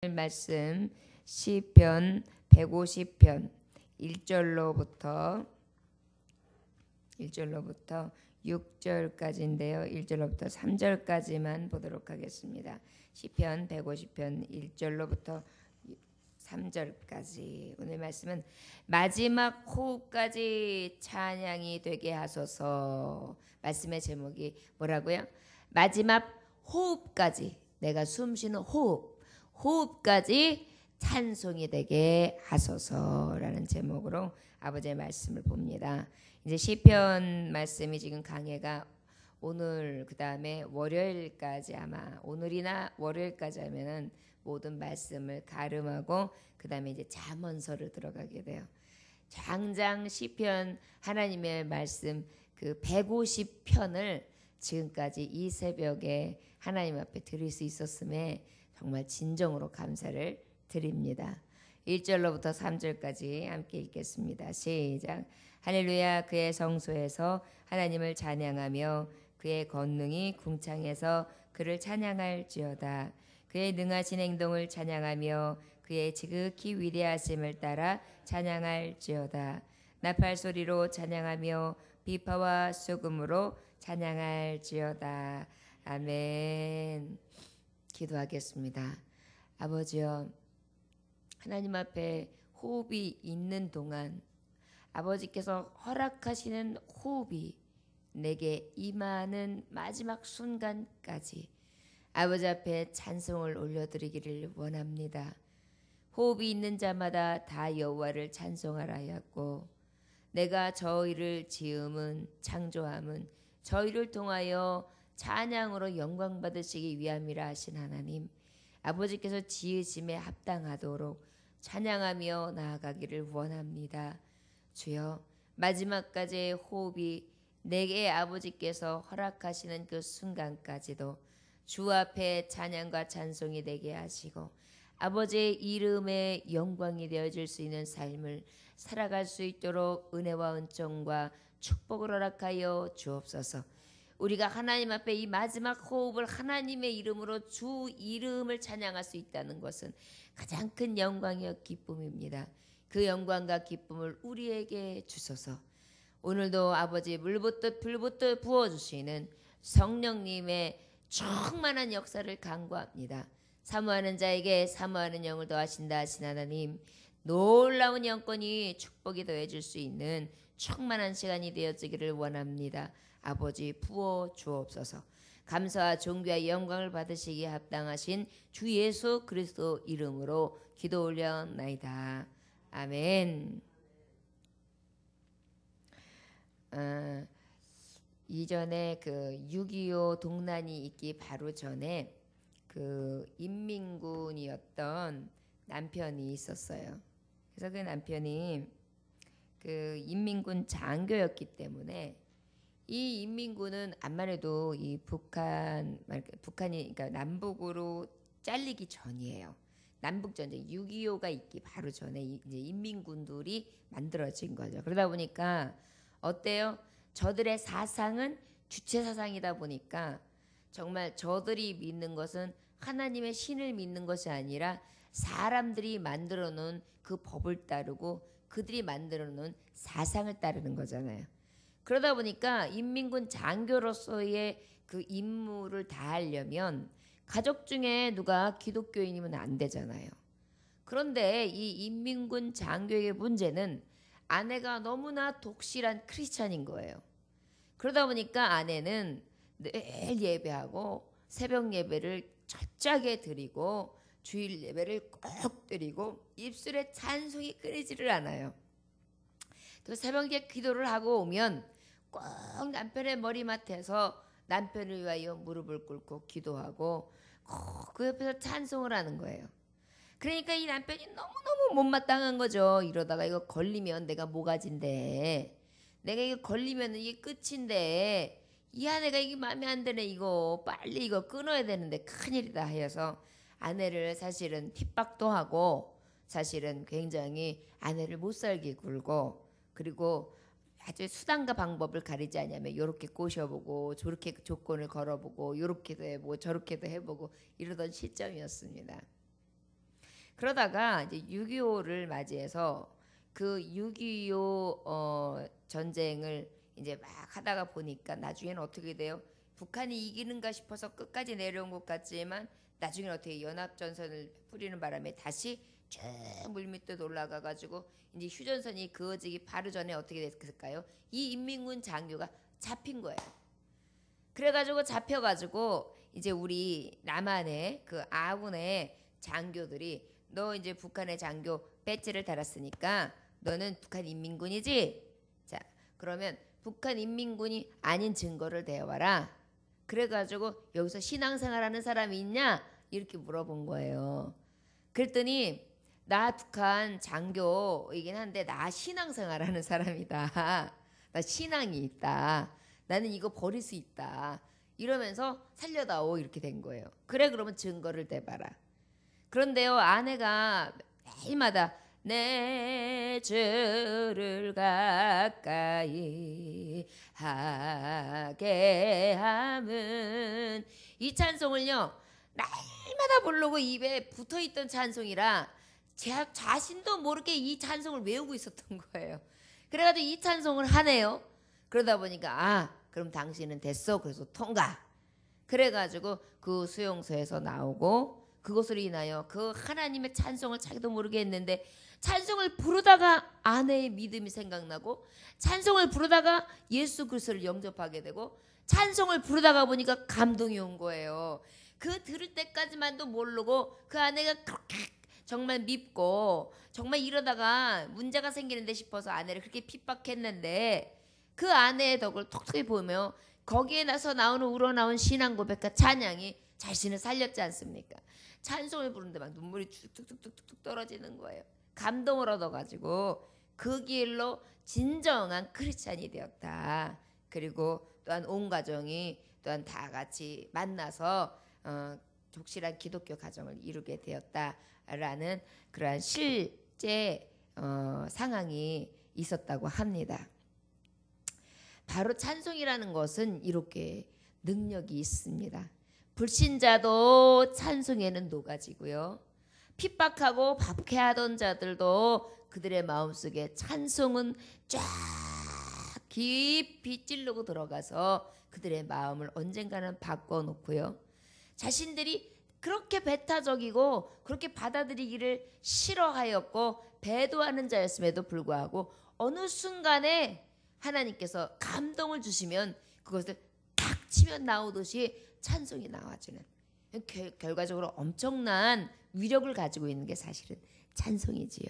말씀 시편 150편 1절로부터 6절까지인데요. 1절로부터 3절까지만 보도록 하겠습니다. 시편 150편 1절로부터 3절까지. 오늘 말씀은 마지막 호흡까지 찬양이 되게 하소서. 말씀의 제목이 뭐라고요? 마지막 호흡까지, 내가 숨쉬는 호흡까지 찬송이 되게 하소서라는 제목으로 아버지의 말씀을 봅니다. 이제 시편 말씀이 지금 강해가 오늘 그 다음에 월요일까지, 아마 오늘이나 월요일까지 하면은 모든 말씀을 가름하고 그 다음에 이제 잠언서를 들어가게 돼요. 당장 시편 하나님의 말씀 그 150편을 지금까지 이 새벽에 하나님 앞에 드릴 수 있었음에 정말 진정으로 감사를 드립니다. 1절로부터 3절까지 함께 읽겠습니다. 시작. 할렐루야. 그의 성소에서 하나님을 찬양하며 그의 권능이 궁창에서 그를 찬양할지어다. 그의 능하신 행동을 찬양하며 그의 지극히 위대하심을 따라 찬양할지어다. 나팔 소리로 찬양하며 비파와 수금으로 찬양할지어다. 아멘. 기도하겠습니다. 아버지여, 하나님 앞에 호흡이 있는 동안 아버지께서 허락하시는 호흡이 내게 임하는 마지막 순간까지 아버지 앞에 찬송을 올려드리기를 원합니다. 호흡이 있는 자마다 다 여호와를 찬송하라 하였고, 내가 저희를 지음은 창조함은 저희를 통하여 찬양으로 영광 받으시기 위함이라 하신 하나님, 아버지께서 지으심에 합당하도록 찬양하며 나아가기를 원합니다. 주여, 마지막까지의 호흡이 내게 아버지께서 허락하시는 그 순간까지도 주 앞에 찬양과 찬송이 되게 하시고 아버지의 이름에 영광이 되어질 수 있는 삶을 살아갈 수 있도록 은혜와 은총과 축복을 허락하여 주옵소서. 우리가 하나님 앞에 이 마지막 호흡을 하나님의 이름으로 주 이름을 찬양할 수 있다는 것은 가장 큰 영광이요 기쁨입니다. 그 영광과 기쁨을 우리에게 주소서. 오늘도 아버지 물붓듯 불붓듯 부어주시는 성령님의 충만한 역사를 간구합니다. 사모하는 자에게 사모하는 영을 더하신다 하신 하나님, 놀라운 영권이 축복이 더해질 수 있는 충만한 시간이 되어지기를 원합니다. 아버지 부어 주옵소서. 감사와 존귀와 영광을 받으시기에 합당하신 주 예수 그리스도 이름으로 기도 올려나이다. 아멘. 이전에 그 6.25 동란이 있기 바로 전에 그 인민군이었던 남편이 있었어요. 그래서 그 남편이 그 인민군 장교였기 때문에 이 인민군은 암만 해도 이 북한이 그러니까 남북으로 잘리기 전이에요. 남북전쟁 6.25가 있기 바로 전에 이제 인민군들이 만들어진 거죠. 그러다 보니까 어때요? 저들의 사상은 주체 사상이다 보니까 정말 저들이 믿는 것은 하나님의 신을 믿는 것이 아니라 사람들이 만들어 놓은 그 법을 따르고 그들이 만들어 놓은 사상을 따르는 거잖아요. 그러다 보니까 인민군 장교로서의 그 임무를 다하려면 가족 중에 누가 기독교인이면 안 되잖아요. 그런데 이 인민군 장교의 문제는 아내가 너무나 독실한 크리스찬인 거예요. 그러다 보니까 아내는 늘 예배하고 새벽 예배를 철저하게 드리고 주일 예배를 꼭 드리고 입술에 찬송이 끊이지를 않아요. 또 새벽에 기도를 하고 오면 꼭 남편의 머리맡에서 남편을 위하여 무릎을 꿇고 기도하고 꼭 그 옆에서 찬송을 하는 거예요. 그러니까 이 남편이 너무너무 못마땅한 거죠. 이러다가 이거 걸리면 내가 모가지인데, 내가 이거 걸리면 이게 끝인데, 이 아내가 이게 마음에 안 드네, 이거 빨리 이거 끊어야 되는데 큰일이다 해서 아내를 사실은 핍박도 하고 사실은 굉장히 아내를 못 살게 굴고, 그리고 아주 수단과 방법을 가리지 않냐면 요렇게 꼬셔보고 저렇게 조건을 걸어보고 요렇게도 해보고 저렇게도 해보고 이러던 시점이었습니다. 그러다가 이제 6.25를 맞이해서 그 6.25 전쟁을 이제 막 하다가 보니까 나중에는 어떻게 돼요? 북한이 이기는가 싶어서 끝까지 내려온 것 같지만 나중에는 어떻게 연합전선을 뿌리는 바람에 다시 쭉 물밑으로 올라가 가지고 이제 휴전선이 그어지기 바로 전에 어떻게 됐을까요? 이 인민군 장교가 잡힌 거예요. 그래가지고 잡혀가지고 이제 우리 남한의 그 아군의 장교들이 너 이제 북한의 장교 배지를 달았으니까 너는 북한 인민군이지? 자, 그러면 북한 인민군이 아닌 증거를 대와라. 그래가지고 여기서 신앙생활하는 사람이 있냐? 이렇게 물어본 거예요. 그랬더니 나 북한 장교이긴 한데 나 신앙생활하는 사람이다. 나 신앙이 있다. 나는 이거 버릴 수 있다. 이러면서 살려다오 이렇게 된 거예요. 그래 그러면 증거를 대봐라. 그런데요 아내가 매일마다 내 주를 가까이 하게 함은 이 찬송을요 날마다 부르고 입에 붙어있던 찬송이라 제 자신도 모르게 이 찬송을 외우고 있었던 거예요. 그래가지고 이 찬송을 하네요. 그러다 보니까 그럼 당신은 됐어. 그래서 통과. 그래가지고 그 수용소에서 나오고 그것으로 인하여 그 하나님의 찬송을 자기도 모르게 했는데 찬송을 부르다가 아내의 믿음이 생각나고 찬송을 부르다가 예수 그리스도를 영접하게 되고 찬송을 부르다가 보니까 감동이 온 거예요. 그 들을 때까지만도 모르고 그 아내가 그렇게 정말 밉고 정말 이러다가 문제가 생기는데 싶어서 아내를 그렇게 핍박했는데 그 아내의 덕을 톡톡히 보며 거기에 나서 나오는 우러나온 신앙 고백과 찬양이 자신을 살렸지 않습니까? 찬송을 부르는데 막 눈물이 툭툭툭툭 떨어지는 거예요. 감동을 얻어가지고 그 길로 진정한 크리스찬이 되었다. 그리고 또한 온 가정이 또한 다 같이 만나서 독실한 기독교 가정을 이루게 되었다라는 그러한 실제 상황이 있었다고 합니다. 바로 찬송이라는 것은 이렇게 능력이 있습니다. 불신자도 찬송에는 녹아지고요. 핍박하고 박해하던 자들도 그들의 마음속에 찬송은 쫙 깊이 찔르고 들어가서 그들의 마음을 언젠가는 바꿔놓고요. 자신들이 그렇게 배타적이고 그렇게 받아들이기를 싫어하였고 배도하는 자였음에도 불구하고 어느 순간에 하나님께서 감동을 주시면 그것을 탁 치면 나오듯이 찬송이 나와주는 결과적으로 엄청난 위력을 가지고 있는 게 사실은 찬송이지요.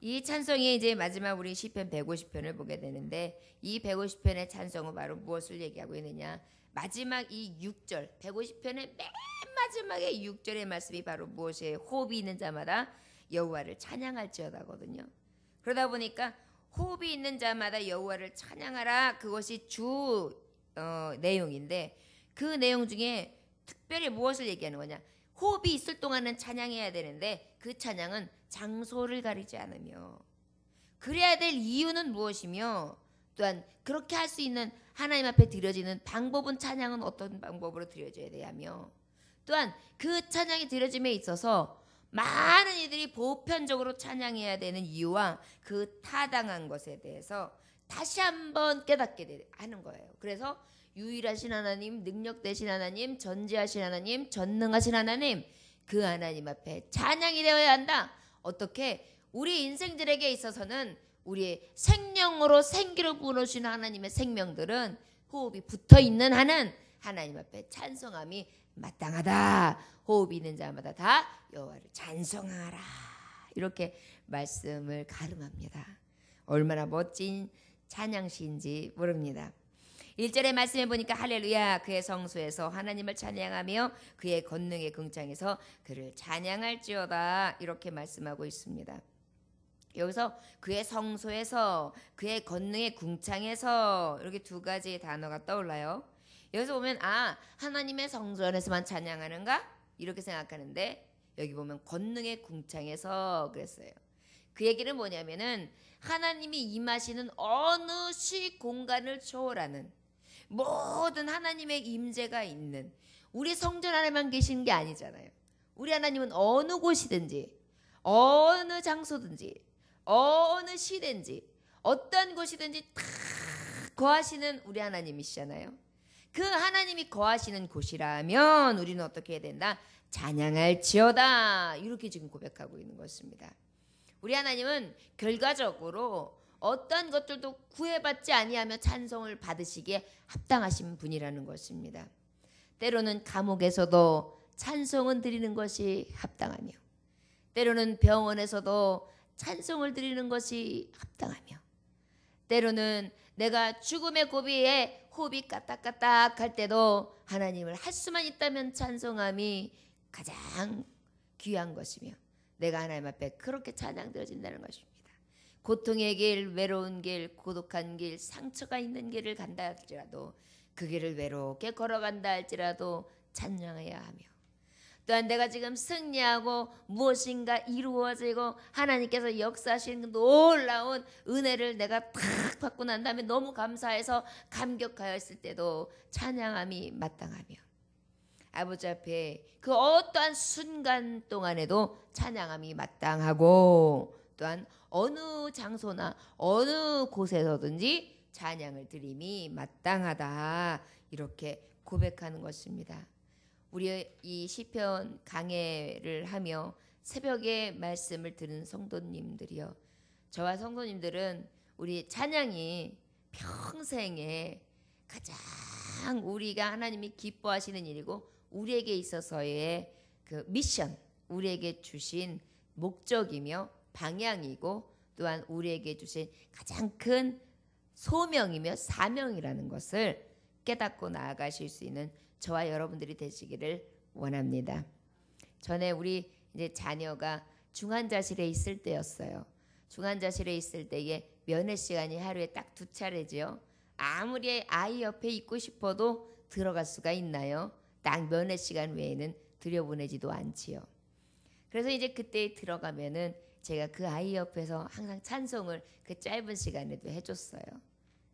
이 찬송이 이제 마지막 우리 시편 150편을 보게 되는데 이 150편의 찬송은 바로 무엇을 얘기하고 있느냐? 마지막 이 6절 150편의 맨 마지막에 6절의 말씀이 바로 무엇이에요? 호흡이 있는 자마다 여호와를 찬양할지어다거든요. 그러다 보니까 호흡이 있는 자마다 여호와를 찬양하라 그것이 주 내용인데 그 내용 중에 특별히 무엇을 얘기하는 거냐? 호흡이 있을 동안은 찬양해야 되는데 그 찬양은 장소를 가리지 않으며 그래야 될 이유는 무엇이며 또한 그렇게 할 수 있는 하나님 앞에 드려지는 방법은 찬양은 어떤 방법으로 드려져야 되냐며 또한 그 찬양이 드려짐에 있어서 많은 이들이 보편적으로 찬양해야 되는 이유와 그 타당한 것에 대해서 다시 한번 깨닫게 하는 거예요. 그래서 유일하신 하나님, 능력 되신 하나님, 전지하신 하나님, 전능하신 하나님 그 하나님 앞에 찬양이 되어야 한다. 어떻게? 우리 인생들에게 있어서는 우리의 생명으로 생기를 부어주신 하나님의 생명들은 호흡이 붙어있는 한은 하나님 앞에 찬송함이 마땅하다. 호흡이 있는 자마다 다 여호와를 찬송하라. 이렇게 말씀을 가름합니다. 얼마나 멋진 찬양시인지 모릅니다. 1절의 말씀에 보니까 할렐루야 그의 성소에서 하나님을 찬양하며 그의 권능의 궁창에서 그를 찬양할지어다 이렇게 말씀하고 있습니다. 여기서 그의 성소에서 그의 권능의 궁창에서 이렇게 두 가지의 단어가 떠올라요. 여기서 보면 하나님의 성소 안에서만 찬양하는가? 이렇게 생각하는데 여기 보면 권능의 궁창에서 그랬어요. 그 얘기는 뭐냐면은 하나님이 임하시는 어느 시 공간을 초월하는 모든 하나님의 임재가 있는 우리 성전 안에만 계시는 게 아니잖아요. 우리 하나님은 어느 곳이든지 어느 장소든지 어느 시든지 어떤 곳이든지 다 거하시는 우리 하나님이시잖아요. 그 하나님이 거하시는 곳이라면 우리는 어떻게 해야 된다? 찬양할지어다. 이렇게 지금 고백하고 있는 것입니다. 우리 하나님은 결과적으로 어떤 것들도 구애받지 아니하며 찬송을 받으시기에 합당하신 분이라는 것입니다. 때로는 감옥에서도 찬송은 드리는 것이 합당하며 때로는 병원에서도 찬송을 드리는 것이 합당하며 때로는 내가 죽음의 고비에 호흡이 까딱까딱 할 때도 하나님을 할 수만 있다면 찬송함이 가장 귀한 것이며 내가 하나님 앞에 그렇게 찬양되어진다는 것입니다. 고통의 길, 외로운 길, 고독한 길, 상처가 있는 길을 간다 할지라도 그 길을 외롭게 걸어간다 할지라도 찬양해야 하며 또한 내가 지금 승리하고 무엇인가 이루어지고 하나님께서 역사하시는 놀라운 은혜를 내가 탁 받고 난 다음에 너무 감사해서 감격하였을 때도 찬양함이 마땅하며 아버지 앞에 그 어떠한 순간 동안에도 찬양함이 마땅하고 또한 어느 장소나 어느 곳에서든지 찬양을 드림이 마땅하다 이렇게 고백하는 것입니다. 우리 이 시편 강해를 하며 새벽에 말씀을 들은 성도님들이요, 저와 성도님들은 우리 찬양이 평생에 가장 우리가 하나님이 기뻐하시는 일이고 우리에게 있어서의 그 미션, 우리에게 주신 목적이며 방향이고 또한 우리에게 주신 가장 큰 소명이며 사명이라는 것을 깨닫고 나아가실 수 있는 저와 여러분들이 되시기를 원합니다. 전에 우리 이제 자녀가 중환자실에 있을 때였어요. 중환자실에 있을 때에 면회 시간이 하루에 딱 2차례죠. 아무리 아이 옆에 있고 싶어도 들어갈 수가 있나요? 딱 면회 시간 외에는 들여보내지도 않지요. 그래서 이제 그때 들어가면은 제가 그 아이 옆에서 항상 찬송을 그 짧은 시간에도 해줬어요.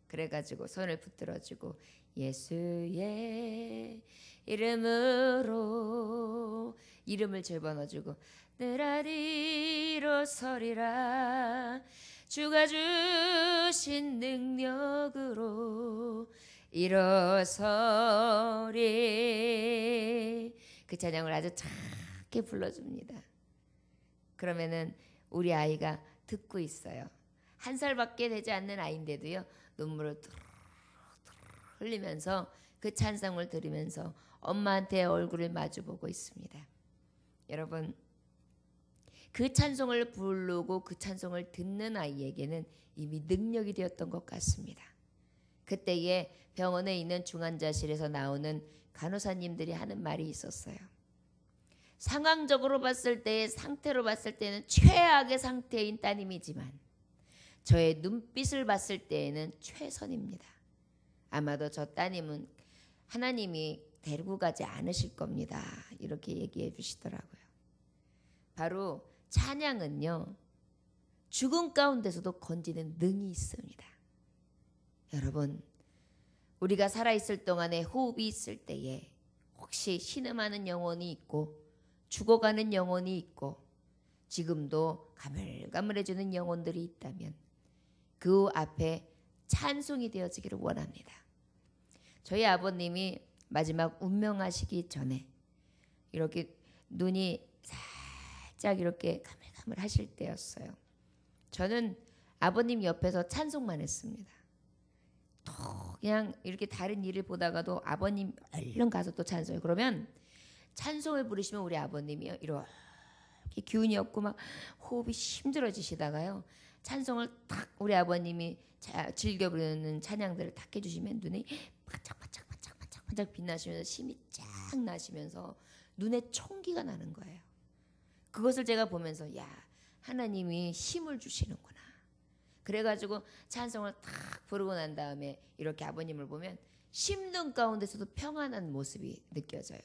그래가지고 손을 붙들어주고 예수의 이름으로 이름을 집어넣어주고 늘 아리로 서리라 주가 주신 능력으로 일어서리 그 찬양을 아주 작게 불러줍니다. 그러면은 우리 아이가 듣고 있어요. 1살밖에 되지 않는 아이인데도요 눈물을 흘리면서 그 찬송을 들으면서 엄마한테 얼굴을 마주보고 있습니다. 여러분, 그 찬송을 부르고 그 찬송을 듣는 아이에게는 이미 능력이 되었던 것 같습니다. 그때에 병원에 있는 중환자실에서 나오는 간호사님들이 하는 말이 있었어요. 상황적으로 봤을 때, 상태로 봤을 때는 최악의 상태인 따님이지만 저의 눈빛을 봤을 때에는 최선입니다. 아마도 저 따님은 하나님이 데리고 가지 않으실 겁니다. 이렇게 얘기해 주시더라고요. 바로 찬양은요, 죽음 가운데서도 건지는 능이 있습니다. 여러분, 우리가 살아있을 동안에 호흡이 있을 때에 혹시 신음하는 영혼이 있고 죽어가는 영혼이 있고 지금도 가물가물해지는 영혼들이 있다면 그 앞에 찬송이 되어지기를 원합니다. 저희 아버님이 마지막 운명하시기 전에 이렇게 눈이 살짝 이렇게 가물가물 하실 때였어요. 저는 아버님 옆에서 찬송만 했습니다. 또 그냥 이렇게 다른 일을 보다가도 아버님 얼른 가서 또 찬송해요. 그러면 찬송을 부르시면 우리 아버님이요 이렇게 기운이 없고 막 호흡이 힘들어지시다가요 찬송을 탁 우리 아버님이 즐겨 부르는 찬양들을 탁 해주시면 눈이 반짝반짝 빛나시면서 힘이 쫙 나시면서 눈에 총기가 나는 거예요. 그것을 제가 보면서 야, 하나님이 힘을 주시는구나. 그래가지고 찬송을 탁 부르고 난 다음에 이렇게 아버님을 보면 심등 가운데서도 평안한 모습이 느껴져요.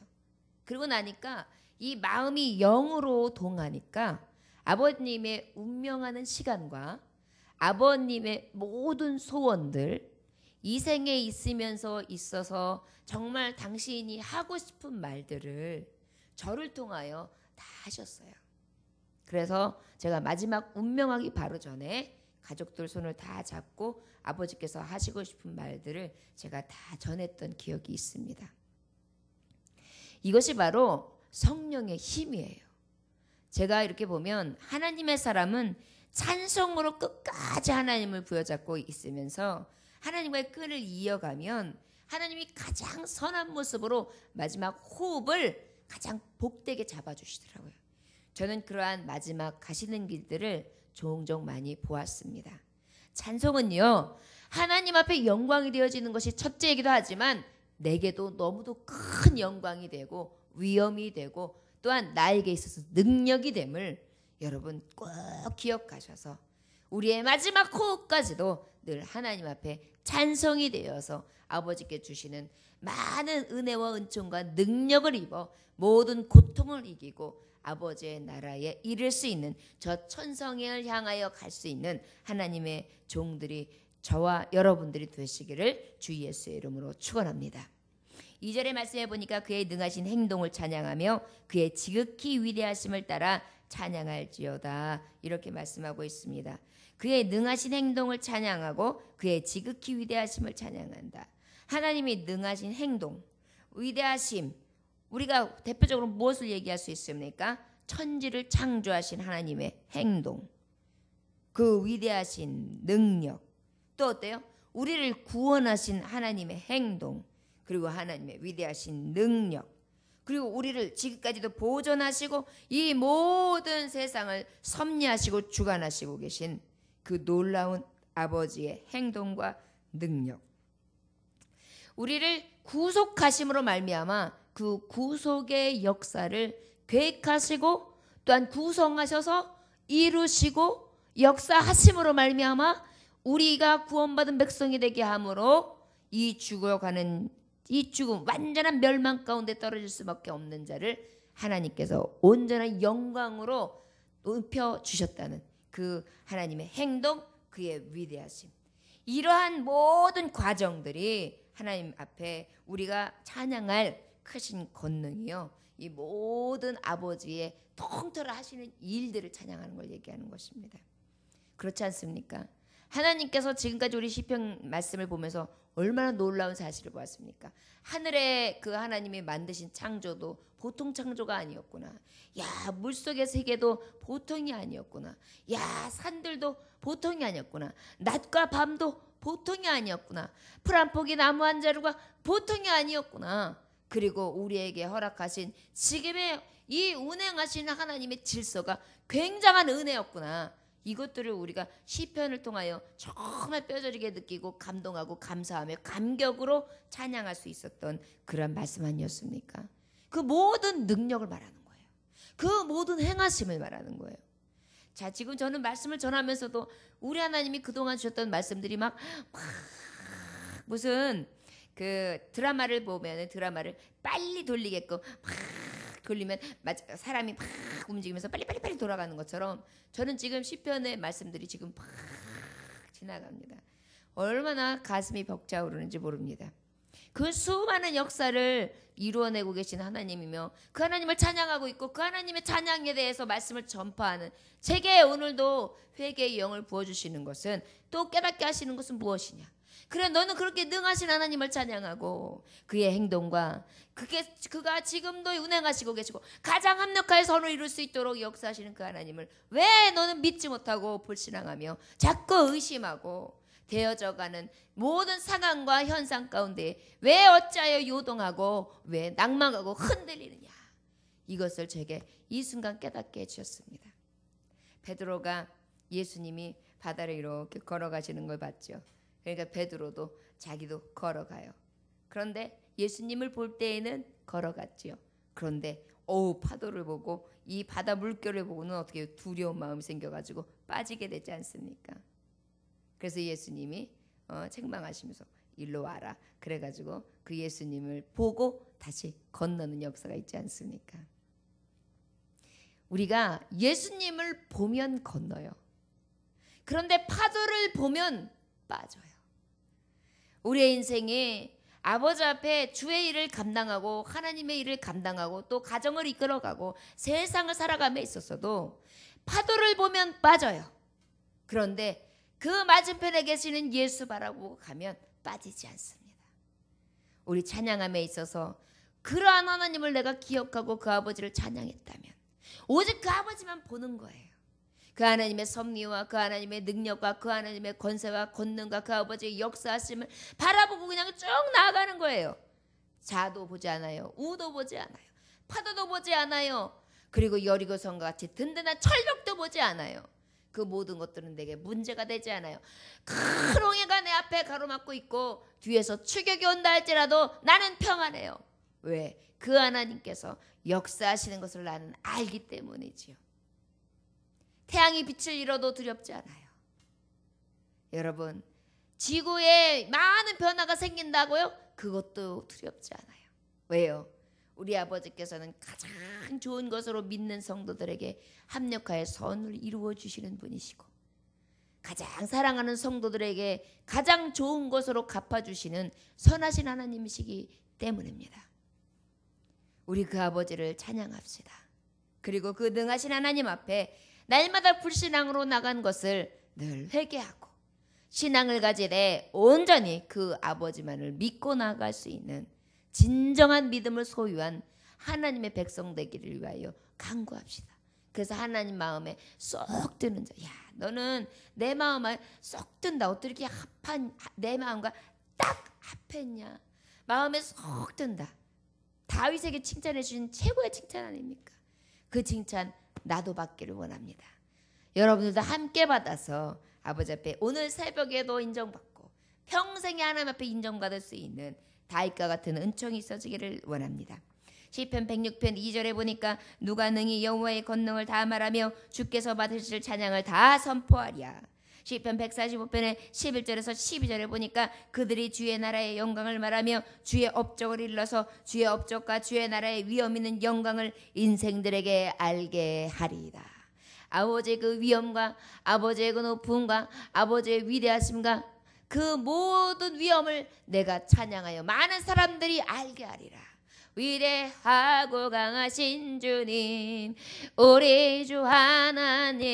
그리고 나니까 이 마음이 영으로 동하니까 아버님의 운명하는 시간과 아버님의 모든 소원들, 이 생에 있으면서 있어서 정말 당신이 하고 싶은 말들을 저를 통하여 다 하셨어요. 그래서 제가 마지막 운명하기 바로 전에 가족들 손을 다 잡고 아버지께서 하시고 싶은 말들을 제가 다 전했던 기억이 있습니다. 이것이 바로 성령의 힘이에요. 제가 이렇게 보면 하나님의 사람은 찬송으로 끝까지 하나님을 부여잡고 있으면서 하나님과의 끈을 이어가면 하나님이 가장 선한 모습으로 마지막 호흡을 가장 복되게 잡아주시더라고요. 저는 그러한 마지막 가시는 길들을 종종 많이 보았습니다. 찬송은요, 하나님 앞에 영광이 되어지는 것이 첫째이기도 하지만 내게도 너무도 큰 영광이 되고 위엄이 되고 또한 나에게 있어서 능력이 됨을 여러분 꼭 기억하셔서 우리의 마지막 호흡까지도 늘 하나님 앞에 찬송이 되어서 아버지께 주시는 많은 은혜와 은총과 능력을 입어 모든 고통을 이기고 아버지의 나라에 이를 수 있는 저 천성을 향하여 갈 수 있는 하나님의 종들이 저와 여러분들이 되시기를 주 예수의 이름으로 축원합니다. 2절의 말씀에 보니까 그의 능하신 행동을 찬양하며 그의 지극히 위대하심을 따라 찬양할지어다 이렇게 말씀하고 있습니다. 그의 능하신 행동을 찬양하고 그의 지극히 위대하심을 찬양한다. 하나님이 능하신 행동, 위대하심, 우리가 대표적으로 무엇을 얘기할 수 있습니까? 천지를 창조하신 하나님의 행동, 그 위대하신 능력, 또 어때요? 우리를 구원하신 하나님의 행동, 그리고 하나님의 위대하신 능력, 그리고 우리를 지금까지도 보존하시고 이 모든 세상을 섭리하시고 주관하시고 계신 그 놀라운 아버지의 행동과 능력, 우리를 구속하심으로 말미암아 그 구속의 역사를 계획하시고 또한 구성하셔서 이루시고 역사하심으로 말미암아 우리가 구원받은 백성이 되게 함으로 이 죽어가는 이 죽음 완전한 멸망 가운데 떨어질 수밖에 없는 자를 하나님께서 온전한 영광으로 높여 주셨다는 그 하나님의 행동, 그의 위대하심, 이러한 모든 과정들이 하나님 앞에 우리가 찬양할 크신 권능이요, 이 모든 아버지의 통틀어 하시는 일들을 찬양하는 걸 얘기하는 것입니다. 그렇지 않습니까? 하나님께서 지금까지 우리 시편 말씀을 보면서 얼마나 놀라운 사실을 보았습니까? 하늘에 그 하나님이 만드신 창조도 보통 창조가 아니었구나. 야, 물속의 세계도 보통이 아니었구나. 야, 산들도 보통이 아니었구나. 낮과 밤도 보통이 아니었구나. 풀 한 포기 나무 한 자루가 보통이 아니었구나. 그리고 우리에게 허락하신 지금의 이 운행하신 하나님의 질서가 굉장한 은혜였구나. 이것들을 우리가 시편을 통하여 정말 뼈저리게 느끼고 감동하고 감사하며 감격으로 찬양할 수 있었던 그런 말씀 아니었습니까? 그 모든 능력을 말하는 거예요. 그 모든 행하심을 말하는 거예요. 자, 지금 저는 말씀을 전하면서도 우리 하나님이 그동안 주셨던 말씀들이 막 무슨 그 드라마를 보면 드라마를 빨리 돌리게끔 막 돌리면 사람이 막 움직이면서 빨리 돌아가는 것처럼 저는 지금 시편의 말씀들이 지금 막 지나갑니다. 얼마나 가슴이 벅차오르는지 모릅니다. 그 수많은 역사를 이루어내고 계신 하나님이며 그 하나님을 찬양하고 있고 그 하나님의 찬양에 대해서 말씀을 전파하는 제게 오늘도 회개의 영을 부어주시는 것은, 또 깨닫게 하시는 것은 무엇이냐? 그래, 너는 그렇게 능하신 하나님을 찬양하고 그의 행동과 그가 지금도 운행하시고 계시고 가장 합력하여 선을 이룰 수 있도록 역사하시는 그 하나님을 왜 너는 믿지 못하고 불신앙하며 자꾸 의심하고 되어져가는 모든 상황과 현상 가운데 왜 어찌하여 요동하고 왜 낭망하고 흔들리느냐? 이것을 제게 이 순간 깨닫게 해주셨습니다. 베드로가 예수님이 바다를 이렇게 걸어가시는 걸 봤죠. 그러니까 베드로도 자기도 걸어가요. 그런데 예수님을 볼 때에는 걸어갔지요. 그런데 파도를 보고 이 바다 물결을 보고는 어떻게 두려운 마음이 생겨가지고 빠지게 되지 않습니까? 그래서 예수님이 책망하시면서 일로 와라. 그래가지고 그 예수님을 보고 다시 건너는 역사가 있지 않습니까? 우리가 예수님을 보면 건너요. 그런데 파도를 보면 빠져요. 우리의 인생에 아버지 앞에 주의 일을 감당하고 하나님의 일을 감당하고 또 가정을 이끌어가고 세상을 살아감에 있어서도 파도를 보면 빠져요. 그런데 그 맞은편에 계시는 예수 바라보고 가면 빠지지 않습니다. 우리 찬양함에 있어서 그러한 하나님을 내가 기억하고 그 아버지를 찬양했다면 오직 그 아버지만 보는 거예요. 그 하나님의 섭리와 그 하나님의 능력과 그 하나님의 권세와 권능과 그 아버지의 역사하심을 바라보고 그냥 쭉 나아가는 거예요. 자도 보지 않아요. 우도 보지 않아요. 파도도 보지 않아요. 그리고 여리고성과 같이 든든한 철벽도 보지 않아요. 그 모든 것들은 내게 문제가 되지 않아요. 큰 홍해가 내 앞에 가로막고 있고 뒤에서 추격이 온다 할지라도 나는 평안해요. 왜? 그 하나님께서 역사하시는 것을 나는 알기 때문이지요. 태양이 빛을 잃어도 두렵지 않아요. 여러분, 지구에 많은 변화가 생긴다고요? 그것도 두렵지 않아요. 왜요? 우리 아버지께서는 가장 좋은 것으로 믿는 성도들에게 합력하여 선을 이루어 주시는 분이시고 가장 사랑하는 성도들에게 가장 좋은 것으로 갚아주시는 선하신 하나님이시기 때문입니다. 우리 그 아버지를 찬양합시다. 그리고 그 능하신 하나님 앞에 날마다 불신앙으로 나간 것을 늘 회개하고 신앙을 가지되 온전히 그 아버지만을 믿고 나아갈 수 있는 진정한 믿음을 소유한 하나님의 백성 되기를 위하여 간구합시다. 그래서 하나님 마음에 쏙 드는 자, 야 너는 내 마음에 쏙 든다. 어떻게 이렇게 합한 내 마음과 딱 합했냐. 마음에 쏙 든다. 다윗에게 칭찬해 주신 최고의 칭찬 아닙니까? 그 칭찬 나도 받기를 원합니다. 여러분들도 함께 받아서 아버지 앞에 오늘 새벽에도 인정받고 평생에 하나님 앞에 인정받을 수 있는 다윗과 같은 은총이 있어지기를 원합니다. 시편 106편 2절에 보니까 누가 능히 여호와의 권능을 다 말하며 주께서 받으실 찬양을 다 선포하랴. 시편 145편의 11절에서 12절에 보니까 그들이 주의 나라의 영광을 말하며 주의 업적을 일러서 주의 업적과 주의 나라의 위엄 있는 영광을 인생들에게 알게 하리이다. 아버지의 그 위엄과 아버지의 그 높음과 아버지의 위대하심과 그 모든 위엄을 내가 찬양하여 많은 사람들이 알게 하리라. 위대하고 강하신 주님 우리 주 하나님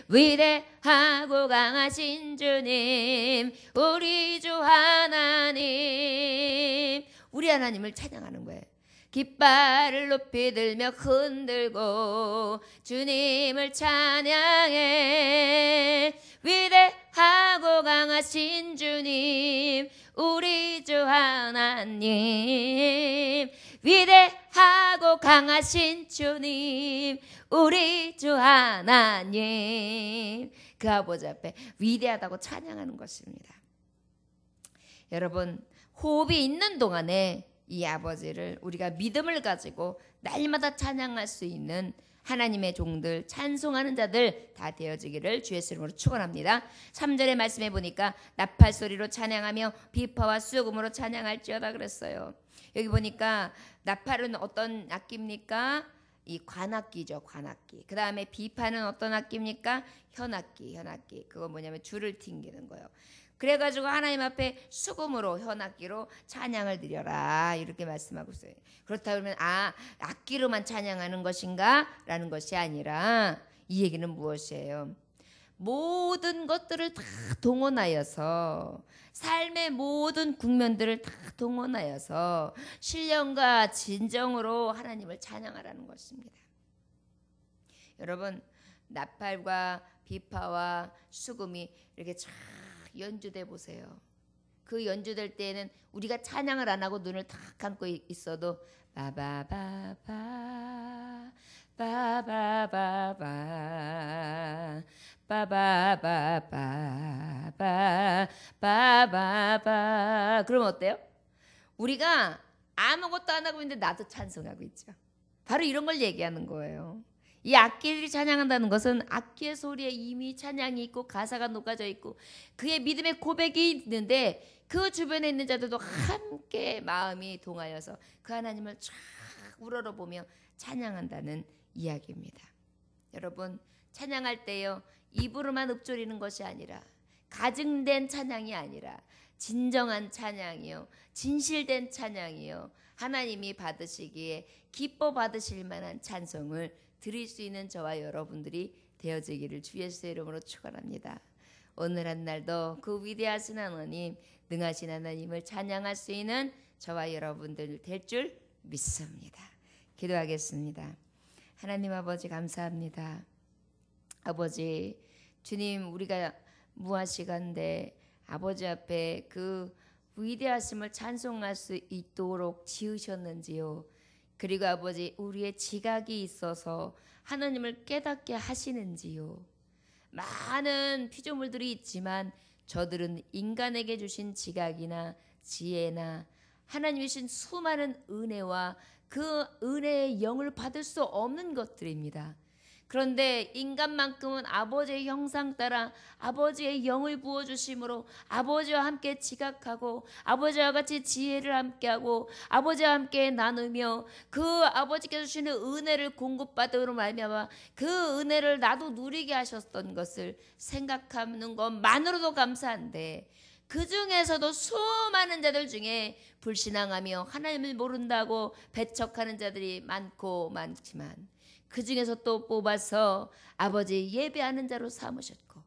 위대하고 강하신 주님 우리 주 하나님 우리 하나님을 찬양하는 거예요. 깃발을 높이 들며 흔들고 주님을 찬양해 위대하고 강하신 주님 우리 주 하나님 위대하고 강하신 주님 우리 주 하나님 그 아버지 앞에 위대하다고 찬양하는 것입니다. 여러분 호흡이 있는 동안에 이 아버지를 우리가 믿음을 가지고 날마다 찬양할 수 있는 하나님의 종들 찬송하는 자들 다 되어지기를 주의 이름으로 축원합니다. 3절의 말씀에 보니까 나팔 소리로 찬양하며 비파와 수금으로 찬양할지어다 그랬어요. 여기 보니까 나팔은 어떤 악기입니까? 이 관악기죠. 관악기. 그 다음에 비파는 어떤 악기입니까? 현악기. 그건 뭐냐면 줄을 튕기는 거예요. 그래가지고 하나님 앞에 수금으로 현악기로 찬양을 드려라 이렇게 말씀하고 있어요. 그렇다 그러면 악기로만 찬양하는 것인가? 라는 것이 아니라 이 얘기는 무엇이에요? 모든 것들을 다 동원하여서 삶의 모든 국면들을 다 동원하여서 신령과 진정으로 하나님을 찬양하라는 것입니다. 여러분 나팔과 비파와 수금이 이렇게 쫙 연주돼 보세요. 그 연주될 때에는 우리가 찬양을 안 하고 눈을 딱 감고 있어도 바바바바 바바바바 바바바바 그럼 어때요? 우리가 아무것도 안 하고 있는데 나도 찬송하고 있죠. 바로 이런 걸 얘기하는 거예요. 이 악기들이 찬양한다는 것은 악기의 소리에 이미 찬양이 있고 가사가 녹아져 있고 그의 믿음의 고백이 있는데 그 주변에 있는 자들도 함께 마음이 동하여서 그 하나님을 쫙 우러러보며 찬양한다는 이야기입니다. 여러분 찬양할 때요 입으로만 읊조리는 것이 아니라 가증된 찬양이 아니라 진정한 찬양이요, 진실된 찬양이요, 하나님이 받으시기에 기뻐 받으실 만한 찬송을 드릴 수 있는 저와 여러분들이 되어지기를 주 예수의 이름으로 축원합니다. 오늘 한 날도 그 위대하신 하나님, 능하신 하나님을 찬양할 수 있는 저와 여러분들 될 줄 믿습니다. 기도하겠습니다. 하나님 아버지 감사합니다. 아버지 주님, 우리가 무엇이간데 아버지 앞에 그 위대하심을 찬송할 수 있도록 지으셨는지요. 그리고 아버지 우리의 지각이 있어서 하나님을 깨닫게 하시는지요. 많은 피조물들이 있지만 저들은 인간에게 주신 지각이나 지혜나 하나님이 주신 수많은 은혜와 그 은혜의 영을 받을 수 없는 것들입니다. 그런데 인간만큼은 아버지의 형상 따라 아버지의 영을 부어주심으로 아버지와 함께 지각하고 아버지와 같이 지혜를 함께하고 아버지와 함께 나누며 그 아버지께서 주시는 은혜를 공급받음으로 말미암아 그 은혜를 나도 누리게 하셨던 것을 생각하는 것만으로도 감사한데, 그 중에서도 수많은 자들 중에 불신앙하며 하나님을 모른다고 배척하는 자들이 많지만 그 중에서 또 뽑아서 아버지 예배하는 자로 삼으셨고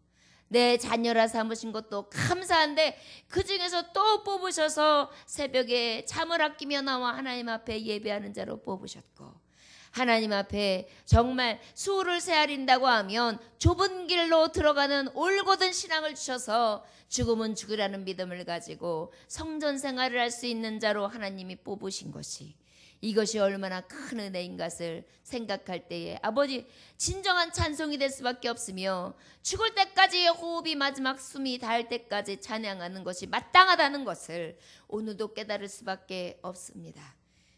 내 자녀라 삼으신 것도 감사한데, 그 중에서 또 뽑으셔서 새벽에 잠을 아끼며 나와 하나님 앞에 예배하는 자로 뽑으셨고, 하나님 앞에 정말 수를 헤아린다고 하면 좁은 길로 들어가는 올곧은 신앙을 주셔서 죽으면 죽으라는 믿음을 가지고 성전 생활을 할 수 있는 자로 하나님이 뽑으신 것이, 이것이 얼마나 큰 은혜인 것을 생각할 때에 아버지 진정한 찬송이 될 수밖에 없으며, 죽을 때까지 호흡이 마지막 숨이 닿을 때까지 찬양하는 것이 마땅하다는 것을 오늘도 깨달을 수밖에 없습니다.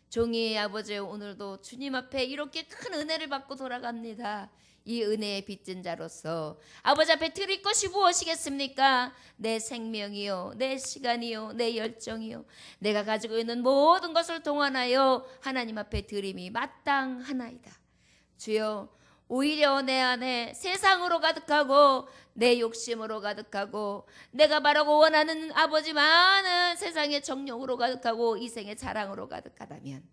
종이 아버지 오늘도 주님 앞에 이렇게 큰 은혜를 받고 돌아갑니다. 이 은혜의 빚진 자로서 아버지 앞에 드릴 것이 무엇이겠습니까? 내 생명이요, 내 시간이요, 내 열정이요, 내가 가지고 있는 모든 것을 동원하여 하나님 앞에 드림이 마땅하나이다. 주여, 오히려 내 안에 세상으로 가득하고 내 욕심으로 가득하고 내가 바라고 원하는 아버지 많은 세상의 정욕으로 가득하고 이 생의 자랑으로 가득하다면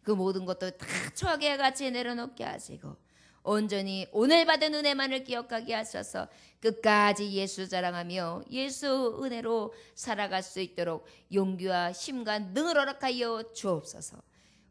그 모든 것도 다 추하게 같이 내려놓게 하시고 온전히 오늘 받은 은혜만을 기억하게 하셔서 끝까지 예수 자랑하며 예수 은혜로 살아갈 수 있도록 용기와 힘과 능을 허락하여 주옵소서.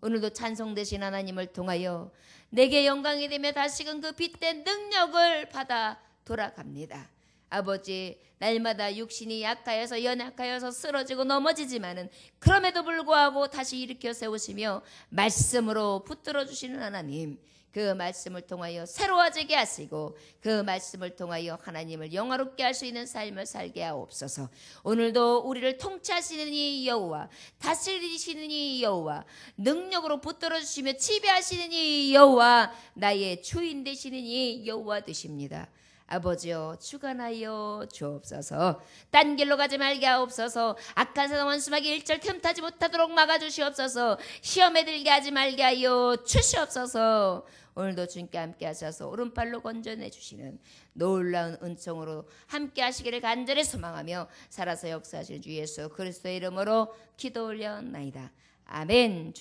오늘도 찬송되신 하나님을 통하여 내게 영광이 되며 다시금 그 빛된 능력을 받아 돌아갑니다. 아버지, 날마다 육신이 약하여서 연약하여서 쓰러지고 넘어지지만은 그럼에도 불구하고 다시 일으켜 세우시며 말씀으로 붙들어 주시는 하나님, 그 말씀을 통하여 새로워지게 하시고 그 말씀을 통하여 하나님을 영화롭게 할 수 있는 삶을 살게 하옵소서. 오늘도 우리를 통치하시는 이 여호와, 다스리시는 이 여호와, 능력으로 붙들어 주시며 지배하시는 이 여호와, 나의 주인 되시는 이 여호와 되십니다. 아버지여, 주관하여 주옵소서. 딴 길로 가지 말게 하옵소서. 악한 사람 원수마귀 일절 틈타지 못하도록 막아주시옵소서. 시험에 들게 하지 말게 하여 주시옵소서. 오늘도 주님께 함께 하셔서 오른팔로 건져내 주시는 놀라운 은총으로 함께 하시기를 간절히 소망하며 살아서 역사하시는 주 예수 그리스도의 이름으로 기도 올려나이다. 아멘.